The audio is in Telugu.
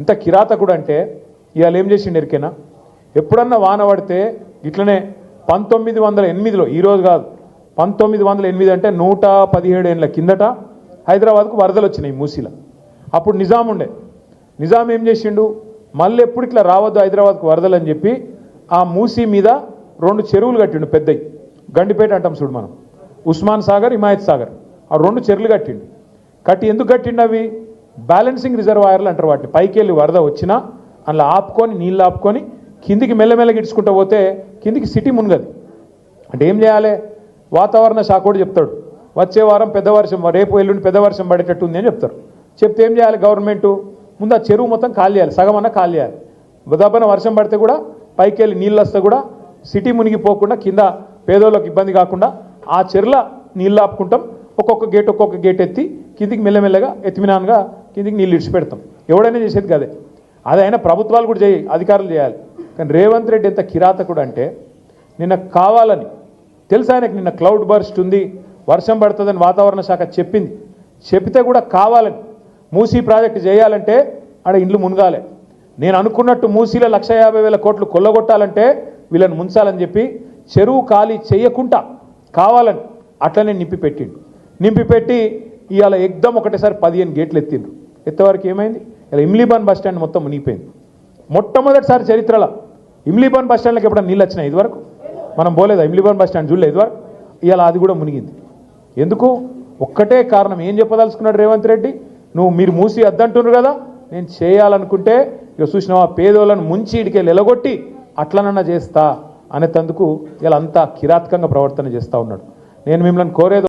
ఎంత కిరాతకుడు అంటే ఇవాళ ఏం చేసిండు ఎరికేనా? ఎప్పుడన్నా వాన పడితే ఇట్లనే 1908లో, ఈరోజు కాదు 1908 అంటే 117 ఏళ్ళ కిందట హైదరాబాద్కు వరదలు వచ్చినాయి మూసీలో. అప్పుడు నిజాం ఉండే. నిజాం ఏం చేసిండు, మళ్ళీ ఎప్పుడు ఇట్లా రావద్దు హైదరాబాద్కు వరదలు అని చెప్పి ఆ మూసీ మీద 2 చెరువులు కట్టిండు పెద్దయి. గండిపేట అంటాం చూడు మనం, ఉస్మాన్ సాగర్, హిమాయత్ సాగర్, ఆ 2 చెరువులు కట్టిండు. కట్టి ఎందుకు కట్టిండు? అవి బ్యాలెన్సింగ్ రిజర్వాయర్లు అంటారు వాటిని. పైకి వెళ్ళి వరద వచ్చినా అందులో ఆపుకొని నీళ్ళు ఆపుకొని కిందికి మెల్లమెల్లగా ఇడ్చుకుంటూ పోతే కిందికి సిటీ మునగదు. అంటే ఏం చేయాలి? వాతావరణ శాఖ కూడా చెప్తాడు వచ్చే వారం పెద్ద వర్షం, రేపు ఎల్లుండి పెద్ద వర్షం పడేటట్టు ఉంది అని చెప్తారు. చెప్తే ఏం చేయాలి గవర్నమెంటు? ముందు ఆ చెరువు మొత్తం ఖాళీ చేయాలి, సగం అన్న ఖాళీ చేయాలి. దబ్బన వర్షం పడితే కూడా పైకి వెళ్ళి నీళ్ళు వస్తే కూడా సిటీ మునిగిపోకుండా కింద పేదోళ్ళకి ఇబ్బంది కాకుండా ఆ చెరువుల నీళ్ళు ఆపుకుంటాం. ఒక్కొక్క గేట్ ఎత్తి కిందికి మెల్లమెల్లగా ఎత్తిమినాన్గా కిందికి నీళ్ళు ఇడిచిపెడతాం. ఎవడైనా చేసేది కదే. అదైనా ప్రభుత్వాలు కూడా అధికారులు చేయాలి. కానీ రేవంత్ రెడ్డి ఎంత కిరాతకుడు అంటే నిన్న కావాలని తెలుసు ఆయనకు, నిన్న క్లౌడ్ బర్స్ట్ ఉంది, వర్షం పడుతుందని వాతావరణ శాఖ చెప్పింది. చెప్తే కూడా కావాలని మూసీ ప్రాజెక్టు చేయాలంటే ఆడ ఇండ్లు మునగాలి. నేను అనుకున్నట్టు మూసీలో 1,50,000 కోట్లు కొల్లగొట్టాలంటే వీళ్ళని ముంచాలని చెప్పి చెరువు ఖాళీ చేయకుండా కావాలని అట్లనే నింపిపెట్టి ఇవాళ ఎగ్దం ఒకటేసారి 15 గేట్లు ఎత్తిండ్రు. ఎత్తవరకు ఏమైంది? ఇలా ఇమ్లీబాన్ బస్ స్టాండ్ మొత్తం మునిగిపోయింది. మొట్టమొదటిసారి చరిత్రలో ఇమ్లీబాన్ బస్ స్టాండ్కి ఎప్పుడన్నా నీళ్ళు వచ్చినాయి? ఇదివరకు మనం పోలేదా? ఇమ్లీబాన్ బస్ స్టాండ్ చూడలేదు ఇదివరకు. ఇవాళ అది కూడా మునిగింది. ఎందుకు? ఒక్కటే కారణం. ఏం చెప్పదలుచుకున్నాడు రేవంత్ రెడ్డి? మీరు మూసి అద్దంటున్నారు కదా, నేను చేయాలనుకుంటే ఇక చూసినావా పేదోళ్ళను ముంచి ఇడికెళ్ళి ఎలగొట్టి అట్లనన్నా చేస్తా అనేందుకు ఇలా అంతా కిరాతకంగా ప్రవర్తన చేస్తూ ఉన్నాడు. నేను మిమ్మల్ని కోరేది